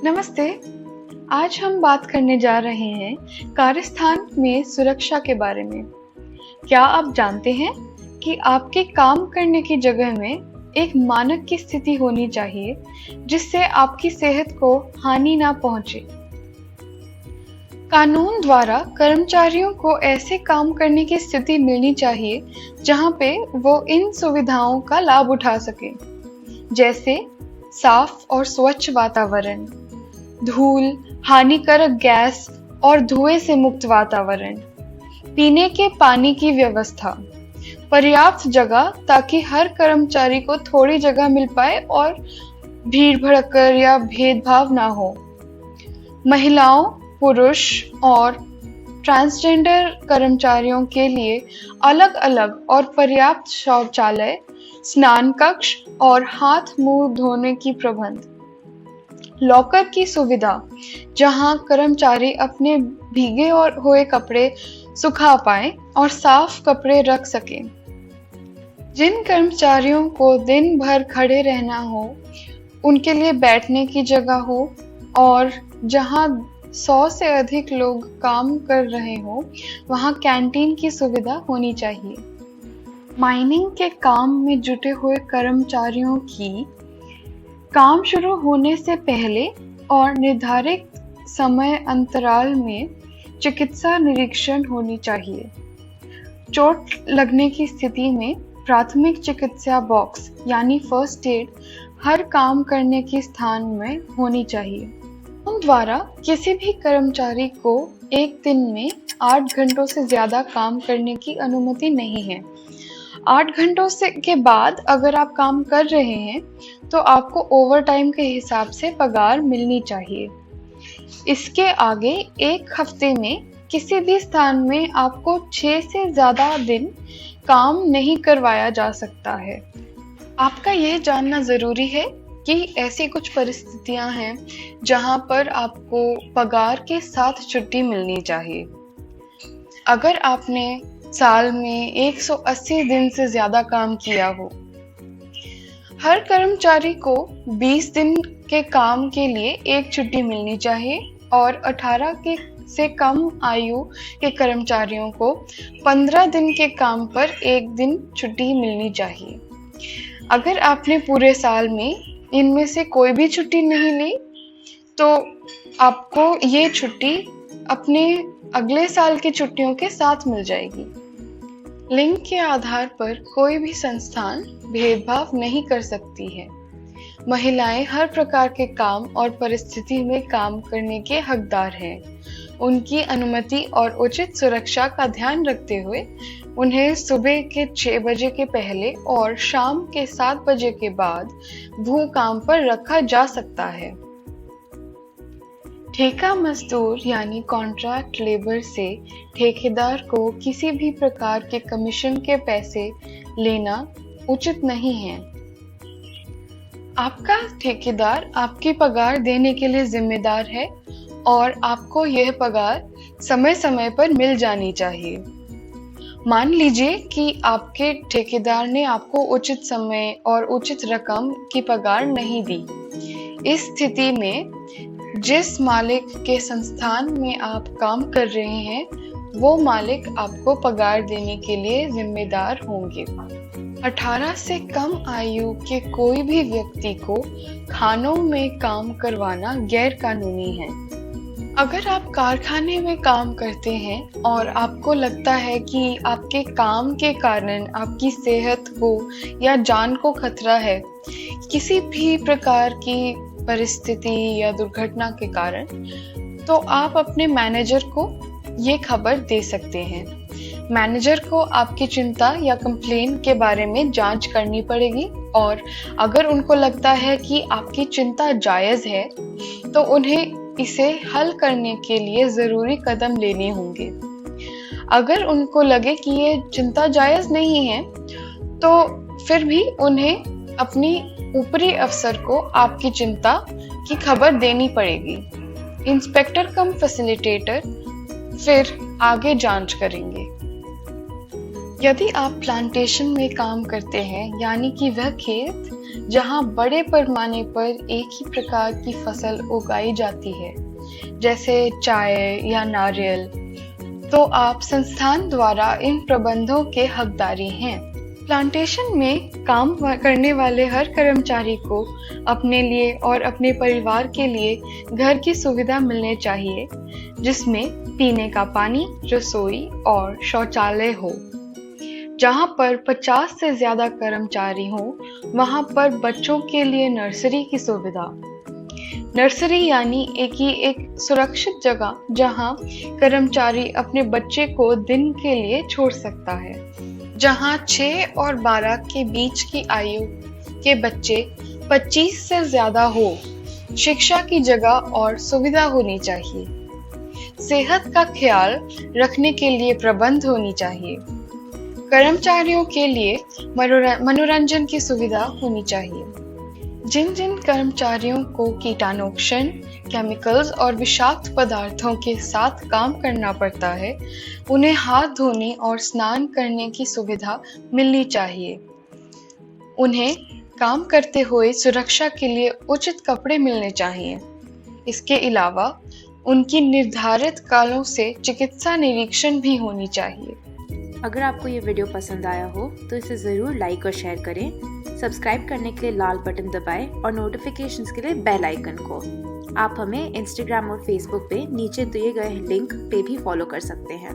नमस्ते। आज हम बात करने जा रहे हैं कार्यस्थान में सुरक्षा के बारे में। क्या आप जानते हैं कि आपके काम करने की जगह में एक मानक की स्थिति होनी चाहिए जिससे आपकी सेहत को हानि ना पहुंचे। कानून द्वारा कर्मचारियों को ऐसे काम करने की स्थिति मिलनी चाहिए जहां पे वो इन सुविधाओं का लाभ उठा सके, जैसे साफ और स्वच्छ वातावरण, धूल, हानिकारक गैस और धुएं से मुक्त वातावरण, पीने के पानी की व्यवस्था, पर्याप्त जगह ताकि हर कर्मचारी को थोड़ी जगह मिल पाए और भीड़ भड़क्कर या भेदभाव ना हो, महिलाओं, पुरुष और ट्रांसजेंडर कर्मचारियों के लिए अलग-अलग और पर्याप्त शौचालय, स्नान कक्ष और हाथ मुंह धोने की प्रबंध, लॉकर की सुविधा जहां कर्मचारी अपने भीगे और हुए कपड़े सुखा पाएं और साफ कपड़े रख सकें। जिन कर्मचारियों को दिन भर खड़े रहना हो, उनके लिए बैठने की जगह हो और जहां 100 से अधिक लोग काम कर रहे हो, वहां कैंटीन की सुविधा होनी चाहिए। माइनिंग के काम में जुटे हुए कर्मचारियों की काम शुरू होने से पहले और निर्धारित समय अंतराल में चिकित्सा निरीक्षण होनी चाहिए। चोट लगने की स्थिति में प्राथमिक चिकित्सा बॉक्स यानी फर्स्ट एड हर काम करने के स्थान में होनी चाहिए। कानून द्वारा किसी भी कर्मचारी को एक दिन में 8 घंटों से ज्यादा काम करने की अनुमति नहीं है। 8 घंटों के बाद अगर आप काम कर रहे हैं तो आपको ओवरटाइम के हिसाब से पगार मिलनी चाहिए। इसके आगे एक हफ्ते में किसी भी स्थान में आपको 6 से ज्यादा दिन काम नहीं करवाया जा सकता है। आपका यह जानना जरूरी है कि ऐसी कुछ परिस्थितियां हैं जहां पर आपको पगार के साथ छुट्टी मिलनी चाहिए। अगर आपने साल में 180 दिन से ज्यादा काम किया हो, हर कर्मचारी को 20 दिन के काम के लिए एक छुट्टी मिलनी चाहिए और 18 से कम आयु के कर्मचारियों को 15 दिन के काम पर एक दिन छुट्टी मिलनी चाहिए। अगर आपने पूरे साल में इनमें से कोई भी छुट्टी नहीं ली तो आपको ये छुट्टी अपने अगले साल की छुट्टियों के साथ मिल जाएगी। लिंग के आधार पर कोई भी संस्थान भेदभाव नहीं कर सकती है। महिलाएं हर प्रकार के काम और परिस्थिति में काम करने के हकदार हैं। उनकी अनुमति और उचित सुरक्षा का ध्यान रखते हुए उन्हें सुबह के 6 बजे के पहले और शाम के 7 बजे के बाद भू काम पर रखा जा सकता है। ठेका मजदूर यानी कॉन्ट्रैक्ट लेबर से ठेकेदार को किसी भी प्रकार के कमीशन के पैसे लेना उचित नहीं है। आपका ठेकेदार आपकी पगार देने के लिए जिम्मेदार है और आपको यह पगार समय समय पर मिल जानी चाहिए। मान लीजिए कि आपके ठेकेदार ने आपको उचित समय और उचित रकम की पगार नहीं दी। इस स्थिति में जिस मालिक के संस्थान में आप काम कर रहे हैं, वो मालिक आपको पगार देने के लिए जिम्मेदार होंगे। 18 से कम आयु के कोई भी व्यक्ति को खानों में काम करवाना गैर कानूनी है। अगर आप कारखाने में काम करते हैं और आपको लगता है कि आपके काम के कारण आपकी सेहत को या जान को खतरा है, किसी भी प्रकार की परिस्थिति या दुर्घटना के कारण, तो आप अपने मैनेजर को ये खबर दे सकते हैं। मैनेजर को आपकी चिंता या कंप्लेन के बारे में जांच करनी पड़ेगी और अगर उनको लगता है कि आपकी चिंता जायज है तो उन्हें इसे हल करने के लिए जरूरी कदम लेने होंगे। अगर उनको लगे कि ये चिंता जायज नहीं है तो फिर भी उन्हें अपनी ऊपरी अफसर को आपकी चिंता की खबर देनी पड़ेगी। इंस्पेक्टर कम फैसिलिटेटर फिर आगे जांच करेंगे। यदि आप प्लांटेशन में काम करते हैं, यानी कि वह खेत जहां बड़े पैमाने पर एक ही प्रकार की फसल उगाई जाती है, जैसे चाय या नारियल, तो आप संस्थान द्वारा इन प्रबंधों के हकदारी हैं। प्लांटेशन में काम करने वाले हर कर्मचारी को अपने लिए और अपने परिवार के लिए घर की सुविधा मिलनी चाहिए, जिसमें पीने का पानी, रसोई और शौचालय हो। जहां पर 50 से ज्यादा कर्मचारी हों, वहां पर बच्चों के लिए नर्सरी की सुविधा। नर्सरी यानी एक सुरक्षित जगह जहां कर्मचारी अपने बच्चे को दिन के लिए छोड़ सकता है, जहां 6 और 12 के बीच की आयु के बच्चे 25 से ज्यादा हो। शिक्षा की जगह और सुविधा होनी चाहिए। सेहत का ख्याल रखने के लिए प्रबंध होनी चाहिए। कर्मचारियों के लिए मनोरंजन की सुविधा होनी चाहिए। जिन जिन कर्मचारियों को कीटाणुक्षण, केमिकल्स और विषाक्त पदार्थों के साथ काम करना पड़ता है, उन्हें हाथ धोने और स्नान करने की सुविधा मिलनी चाहिए। उन्हें काम करते हुए सुरक्षा के लिए उचित कपड़े मिलने चाहिए। इसके अलावा उनकी निर्धारित कालों से चिकित्सा निरीक्षण भी होनी चाहिए। अगर आपको ये वीडियो पसंद आया हो तो इसे ज़रूर लाइक और शेयर करें। सब्सक्राइब करने के लिए लाल बटन दबाएं और नोटिफिकेशंस के लिए बेल आइकन को। आप हमें इंस्टाग्राम और फेसबुक पे नीचे दिए गए लिंक पे भी फॉलो कर सकते हैं।